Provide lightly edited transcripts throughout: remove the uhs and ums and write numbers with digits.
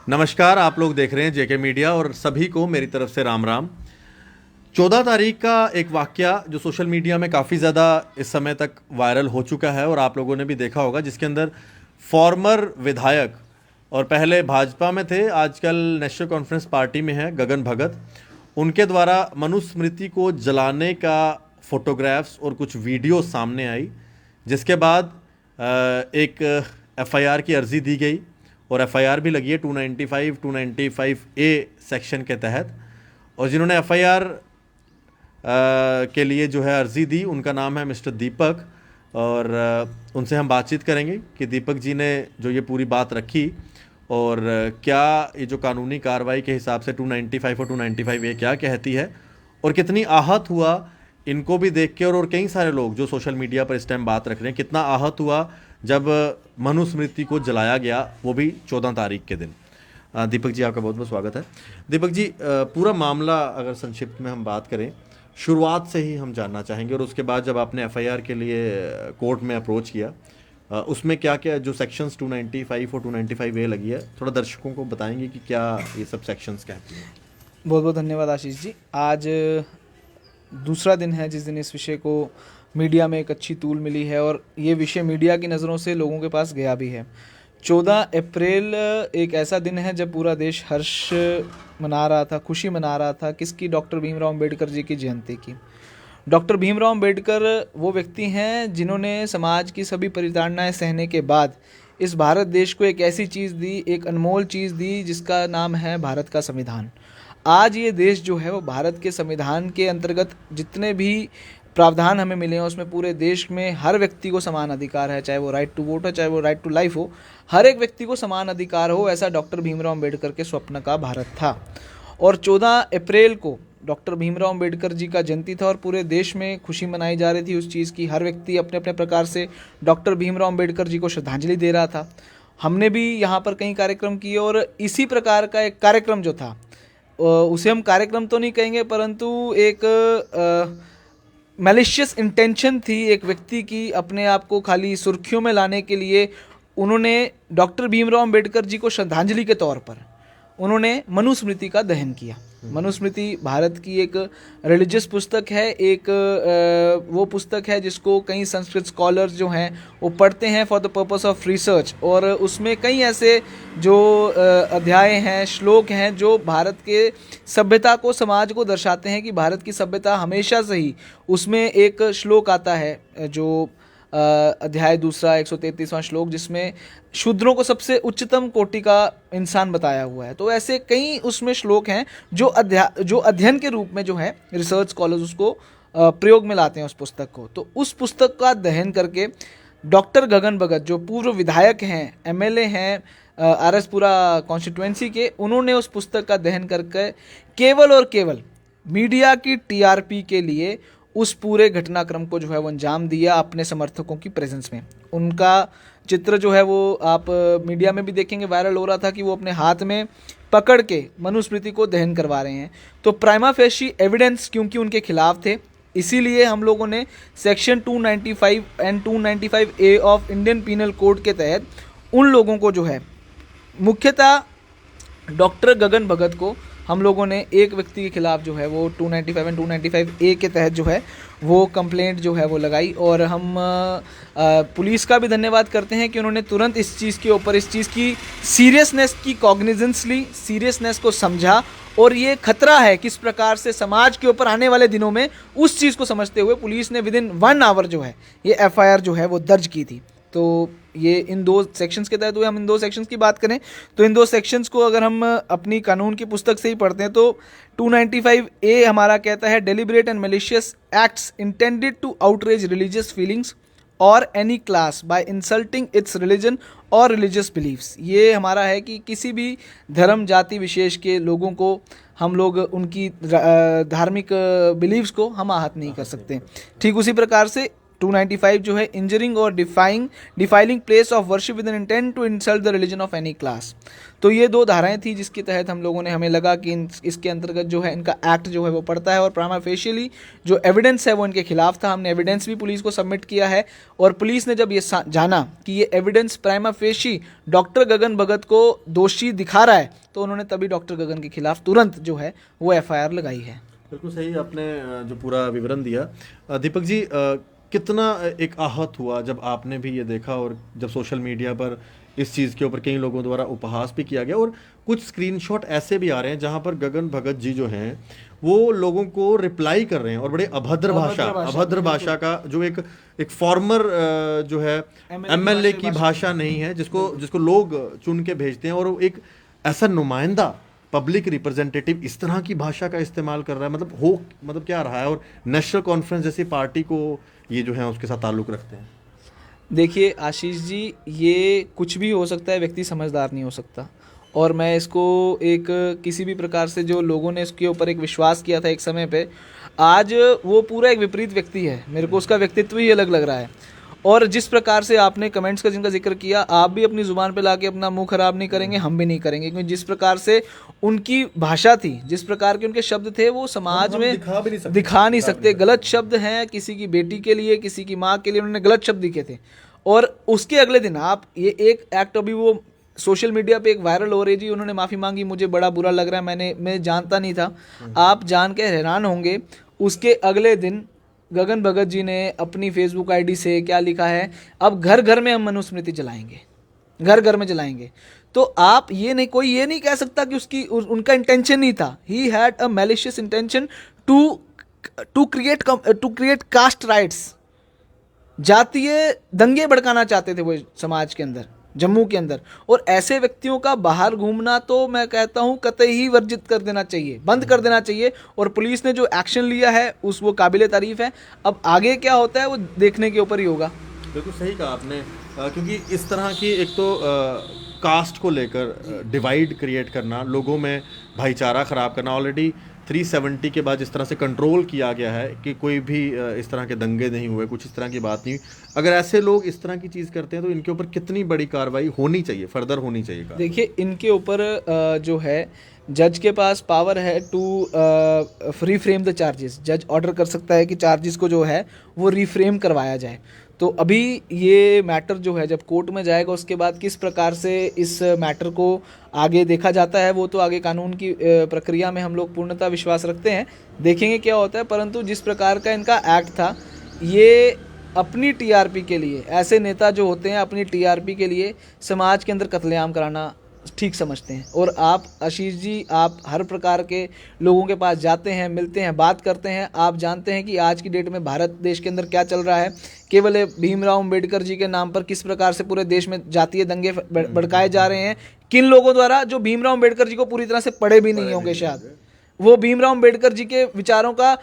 नमस्कार, आप लोग देख रहे हैं जेके मीडिया और सभी को मेरी तरफ से राम राम। 14 तारीख का एक वाकया जो सोशल मीडिया में काफ़ी ज़्यादा इस समय तक वायरल हो चुका है और आप लोगों ने भी देखा होगा, जिसके अंदर फॉर्मर विधायक और पहले भाजपा में थे, आजकल नेशनल कॉन्फ्रेंस पार्टी में है, गगन भगत, उनके द्वारा मनुस्मृति को जलाने का फोटोग्राफ्स और कुछ वीडियो सामने आई, जिसके बाद एक एफआईआर की अर्जी दी गई और एफआईआर भी लगी है 295 ए सेक्शन के तहत। और जिन्होंने एफआईआर के लिए जो है अर्जी दी, उनका नाम है मिस्टर दीपक, और उनसे हम बातचीत करेंगे कि दीपक जी ने जो ये पूरी बात रखी और क्या ये जो कानूनी कार्रवाई के हिसाब से 295 और 295 ए क्या कहती है और कितनी आहत हुआ इनको भी देख के, और कई सारे लोग जो सोशल मीडिया पर इस टाइम बात रख रहे हैं, कितना आहत हुआ जब मनुस्मृति को जलाया गया, वो भी 14 तारीख के दिन। दीपक जी, आपका बहुत बहुत स्वागत है। दीपक जी, पूरा मामला अगर संक्षिप्त में हम बात करें, शुरुआत से ही हम जानना चाहेंगे, और उसके बाद जब आपने एफआईआर के लिए कोर्ट में अप्रोच किया, उसमें क्या क्या जो सेक्शंस 295 और 295 ए लगी है, थोड़ा दर्शकों को बताएंगे कि क्या ये सब सेक्शंस कहती हैं। बहुत बहुत धन्यवाद आशीष जी। आज दूसरा दिन है जिस दिन इस विषय को मीडिया में एक अच्छी तूल मिली है और ये विषय मीडिया की नज़रों से लोगों के पास गया भी है। 14 अप्रैल एक ऐसा दिन है जब पूरा देश हर्ष मना रहा था, खुशी मना रहा था। किसकी? डॉक्टर भीमराव अम्बेडकर जी की जयंती की। डॉक्टर भीमराव अम्बेडकर वो व्यक्ति हैं जिन्होंने समाज की सभी परिताड़नाएं सहने के बाद इस भारत देश को एक ऐसी चीज़ दी, एक अनमोल चीज़ दी, जिसका नाम है भारत का संविधान। आज ये देश जो है वो भारत के संविधान के अंतर्गत जितने भी प्रावधान हमें मिले हैं, उसमें पूरे देश में हर व्यक्ति को समान अधिकार है, चाहे वो राइट टू वोट हो, चाहे वो राइट टू लाइफ हो, हर एक व्यक्ति को समान अधिकार हो, ऐसा डॉक्टर भीमराव अम्बेडकर के स्वप्न का भारत था। और 14 अप्रैल को डॉक्टर भीमराव अम्बेडकर जी का जयंती था और पूरे देश में खुशी मनाई जा रही थी उस चीज़ की। हर व्यक्ति अपने अपने प्रकार से डॉक्टर भीमराव अम्बेडकर जी को श्रद्धांजलि दे रहा था। हमने भी यहाँ पर कई कार्यक्रम किए और इसी प्रकार का एक कार्यक्रम जो था, उसे हम कार्यक्रम तो नहीं कहेंगे, परंतु एक मैलिशियस इंटेंशन थी एक व्यक्ति की अपने आप को खाली सुर्खियों में लाने के लिए। उन्होंने डॉक्टर भीमराव अम्बेडकर जी को श्रद्धांजलि के तौर पर उन्होंने मनुस्मृति का दहन किया। मनुस्मृति भारत की एक रिलीजियस पुस्तक है, एक वो पुस्तक है जिसको कई संस्कृत स्कॉलर्स जो हैं वो पढ़ते हैं for the purpose of research, और उसमें कई ऐसे जो अध्याय हैं, श्लोक हैं, जो भारत के सभ्यता को, समाज को दर्शाते हैं कि भारत की सभ्यता हमेशा से ही। उसमें एक श्लोक आता है जो अध्याय दूसरा 133वां श्लोक, जिसमें शूद्रों को सबसे उच्चतम कोटि का इंसान बताया हुआ है। तो ऐसे कई उसमें श्लोक हैं जो अध्ययन के रूप में जो है रिसर्च स्कॉलर्स उसको प्रयोग में लाते हैं उस पुस्तक को। तो उस पुस्तक का दहन करके डॉक्टर गगन भगत, जो पूर्व विधायक हैं, एमएलए हैं आरएसपुरा कॉन्स्टिट्यूएंसी के, उन्होंने उस पुस्तक का दहन करके केवल और केवल मीडिया की टीआरपी के लिए उस पूरे घटनाक्रम को जो है वो अंजाम दिया अपने समर्थकों की प्रेजेंस में। उनका चित्र जो है वो आप मीडिया में भी देखेंगे, वायरल हो रहा था कि वो अपने हाथ में पकड़ के मनुस्मृति को दहन करवा रहे हैं। तो प्राइमा फेशी एविडेंस क्योंकि उनके खिलाफ थे, इसीलिए हम लोगों ने section 295 and 295 A of Indian penal code के तहत उन लोगों को जो है, मुख्यतः डॉक्टर गगन भगत को, हम लोगों ने एक व्यक्ति के खिलाफ जो है वो 295 एंड 295 ए के तहत जो है वो कंप्लेंट जो है वो लगाई। और हम पुलिस का भी धन्यवाद करते हैं कि उन्होंने तुरंत इस चीज़ के ऊपर, इस चीज़ की सीरियसनेस की कॉग्निजेंस ली, सीरियसनेस को समझा, और ये खतरा है किस प्रकार से समाज के ऊपर आने वाले दिनों में, उस चीज़ को समझते हुए पुलिस ने विदिन 1 आवर जो है ये एफआईआर जो है वो दर्ज की थी। तो ये इन दो सेक्शंस के तहत हुए। हम इन दो सेक्शंस की बात करें तो इन दो सेक्शंस को अगर हम अपनी कानून की पुस्तक से ही पढ़ते हैं तो 295 ए हमारा कहता है deliberate and malicious acts intended to outrage religious feelings और any class by insulting its religion और रिलीजियस बिलीव्स। ये हमारा है कि किसी भी धर्म जाति विशेष के लोगों को हम लोग उनकी धार्मिक बिलीव्स को हम आहत नहीं कर सकते। ठीक उसी प्रकार से 295 जो है इंजरिंग और defiling place of worship with an intent to insult the religion of any class. तो ये 2 धाराएं थी जिसके तहत हम लोगों ने, हमें लगा कि इसके अंतर्गत जो है इनका एक्ट जो है वो पड़ता है और प्राइमा फेशियली जो एविडेंस है वो इनके खिलाफ था। हमने एविडेंस भी पुलिस को सबमिट किया है और पुलिस ने जब ये जाना कि ये एविडेंस प्राइमा फेशी डॉक्टर गगन भगत को दोषी दिखा रहा है तो उन्होंने तभी डॉक्टर गगन के खिलाफ तुरंत जो है वो एफआईआर लगाई है। बिल्कुल सही आपने जो पूरा विवरण दिया। दीपक जी, कितना एक आहत हुआ जब आपने भी ये देखा और जब सोशल मीडिया पर इस चीज़ के ऊपर कई लोगों द्वारा उपहास भी किया गया और कुछ स्क्रीनशॉट ऐसे भी आ रहे हैं जहां पर गगन भगत जी जो हैं वो लोगों को रिप्लाई कर रहे हैं और बड़े अभद्र भाषा का जो एक फॉर्मर जो है एमएलए की भाषा नहीं है जिसको लोग चुन के भेजते हैं और वो एक ऐसा नुमाइंदा पब्लिक रिप्रेजेंटेटिव इस तरह की भाषा का इस्तेमाल कर रहा है, मतलब क्या रहा है। और नेशनल कॉन्फ्रेंस जैसी पार्टी को ये जो है उसके साथ ताल्लुक़ रखते हैं। देखिए आशीष जी, ये कुछ भी हो सकता है, व्यक्ति समझदार नहीं हो सकता। और मैं इसको एक किसी भी प्रकार से जो लोगों ने इसके ऊपर एक विश्वास किया था एक समय पे, आज वो पूरा एक विपरीत व्यक्ति है। मेरे को उसका व्यक्तित्व ही अलग लग रहा है। और जिस प्रकार से आपने कमेंट्स का जिनका जिक्र किया, आप भी अपनी ज़ुबान पे लाके अपना मुंह खराब नहीं करेंगे, हम भी नहीं करेंगे, क्योंकि जिस प्रकार से उनकी भाषा थी, जिस प्रकार के उनके शब्द थे, वो समाज में दिखा नहीं सकते। गलत शब्द हैं, किसी की बेटी के लिए, किसी की माँ के लिए उन्होंने गलत शब्द लिखे थे। और उसके अगले दिन आप ये एक एक्ट अभी वो सोशल मीडिया पे एक वायरल हो रही थी, उन्होंने माफ़ी मांगी, मुझे बड़ा बुरा लग रहा है, मैं जानता नहीं था। आप जान के हैरान होंगे, उसके अगले दिन गगन भगत जी ने अपनी फेसबुक आईडी से क्या लिखा है, अब घर घर में हम मनुस्मृति जलाएंगे, घर घर में जलाएंगे। तो आप कोई ये नहीं कह सकता कि उनका इंटेंशन नहीं था। He had a malicious intention to create caste riots. जातीय दंगे भड़काना चाहते थे वो समाज के अंदर, जम्मू के अंदर। और ऐसे व्यक्तियों का बाहर घूमना तो मैं कहता हूं कतई ही वर्जित कर देना चाहिए, बंद कर देना चाहिए। और पुलिस ने जो एक्शन लिया है वो काबिले तारीफ है। अब आगे क्या होता है वो देखने के ऊपर ही होगा। बिल्कुल सही कहा आपने, क्योंकि इस तरह की एक तो कास्ट को लेकर डिवाइड क्रिएट करना, लोगों में भाईचारा ख़राब करना, ऑलरेडी 370 के बाद जिस तरह से कंट्रोल किया गया है कि कोई भी इस तरह के दंगे नहीं हुए, कुछ इस तरह की बात नहीं। अगर ऐसे लोग इस तरह की चीज़ करते हैं तो इनके ऊपर कितनी बड़ी कार्रवाई होनी चाहिए, फर्दर होनी चाहिए। देखिए, इनके ऊपर जो है जज के पास पावर है टू रिफ्रेम द चार्जेस। जज ऑर्डर कर सकता है कि चार्जेस को जो है वो रिफ्रेम करवाया जाए। तो अभी ये मैटर जो है जब कोर्ट में जाएगा, उसके बाद किस प्रकार से इस मैटर को आगे देखा जाता है वो तो आगे कानून की प्रक्रिया में हम लोग पूर्णतः विश्वास रखते हैं, देखेंगे क्या होता है। परंतु जिस प्रकार का इनका एक्ट था, ये अपनी टीआरपी के लिए, ऐसे नेता जो होते हैं अपनी टीआरपी के लिए समाज के अंदर कत्लेआम कराना ठीक समझते हैं। और आप आशीष जी, आप हर प्रकार के लोगों के पास जाते हैं, मिलते हैं, बात करते हैं, आप जानते हैं कि आज की डेट में भारत देश के अंदर क्या चल रहा है। केवल भीमराव अम्बेडकर जी के नाम पर किस प्रकार से पूरे देश में जातीय दंगे भड़काए जा रहे हैं, किन लोगों द्वारा, जो भीमराव अम्बेडकर जी को पूरी तरह से पढ़े भी नहीं होंगे शायद। वो भीमराव अम्बेडकर जी के विचारों का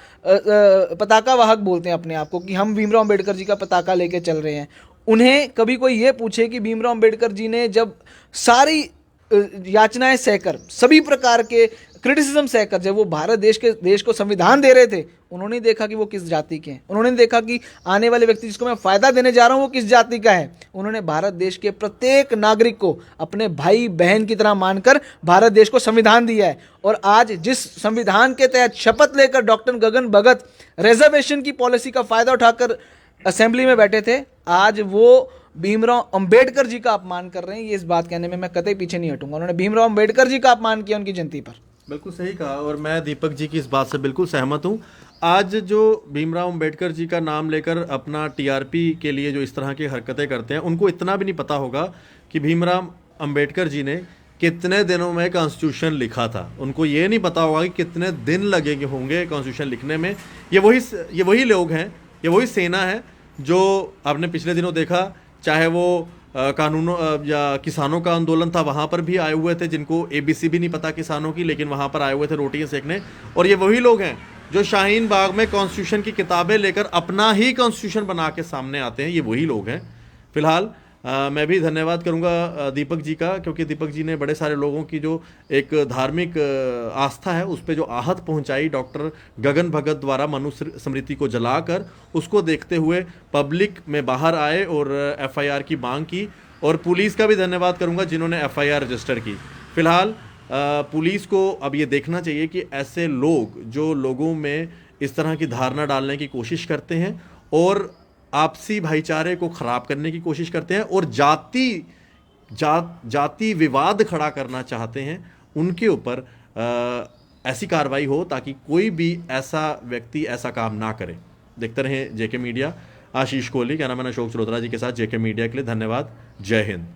पताका वाहक बोलते हैं अपने आप को कि हम भीमराव अम्बेडकर जी का पताका लेके चल रहे हैं। उन्हें कभी कोई ये पूछे कि भीमराव अम्बेडकर जी ने जब सारी याचनाएं सहकर, सभी प्रकार के क्रिटिसिज्म सहकर, जब वो भारत देश को संविधान दे रहे थे, उन्होंने देखा कि वो किस जाति के हैं। उन्होंने देखा कि आने वाले व्यक्ति जिसको मैं फायदा देने जा रहा हूं वो किस जाति का है। उन्होंने भारत देश के प्रत्येक नागरिक को अपने भाई बहन की तरह मानकर भारत देश को संविधान दिया है। और आज जिस संविधान के तहत शपथ लेकर डॉक्टर गगन भगत रिजर्वेशन की पॉलिसी का फायदा उठाकर असेंबली में बैठे थे, आज वो भीमराव अंबेडकर जी का अपमान कर रहे हैं। ये इस बात कहने में मैं कतई पीछे नहीं हटूंगा। उन्होंने भीमराव अंबेडकर जी का अपमान किया उनकी जयंती पर। बिल्कुल सही कहा और मैं दीपक जी की इस बात से बिल्कुल सहमत हूँ। आज जो भीमराव अंबेडकर जी का नाम लेकर अपना टीआरपी के लिए जो इस तरह की हरकतें करते हैं, उनको इतना भी नहीं पता होगा कि भीमराव अंबेडकर जी ने कितने दिनों में कॉन्स्टिट्यूशन लिखा था। उनको ये नहीं पता होगा कि कितने दिन लगेंगे होंगे कॉन्स्टिट्यूशन लिखने में। ये वही लोग हैं, ये वही सेना है जो आपने पिछले दिनों देखा, चाहे वो कानूनों या किसानों का आंदोलन था, वहाँ पर भी आए हुए थे जिनको ABC भी नहीं पता किसानों की, लेकिन वहाँ पर आए हुए थे रोटियां सेकने। और ये वही लोग हैं जो शाहीन बाग में कॉन्स्टिट्यूशन की किताबें लेकर अपना ही कॉन्स्टिट्यूशन बना के सामने आते हैं। ये वही लोग हैं। फिलहाल मैं भी धन्यवाद करूंगा दीपक जी का, क्योंकि दीपक जी ने बड़े सारे लोगों की जो एक धार्मिक आस्था है उस पर जो आहत पहुंचाई डॉक्टर गगन भगत द्वारा मनु स्मृति को जलाकर, उसको देखते हुए पब्लिक में बाहर आए और एफआईआर की मांग की। और पुलिस का भी धन्यवाद करूंगा जिन्होंने एफआईआर रजिस्टर की। फिलहाल पुलिस को अब ये देखना चाहिए कि ऐसे लोग जो लोगों में इस तरह की धारणा डालने की कोशिश करते हैं और आपसी भाईचारे को खराब करने की कोशिश करते हैं और जाति विवाद खड़ा करना चाहते हैं, उनके ऊपर ऐसी कार्रवाई हो ताकि कोई भी ऐसा व्यक्ति ऐसा काम ना करे। देखते रहें जेके मीडिया। आशीष कोहली, क्या नाम है, अशोक चलोत्रा जी के साथ जेके मीडिया के लिए धन्यवाद। जय हिंद।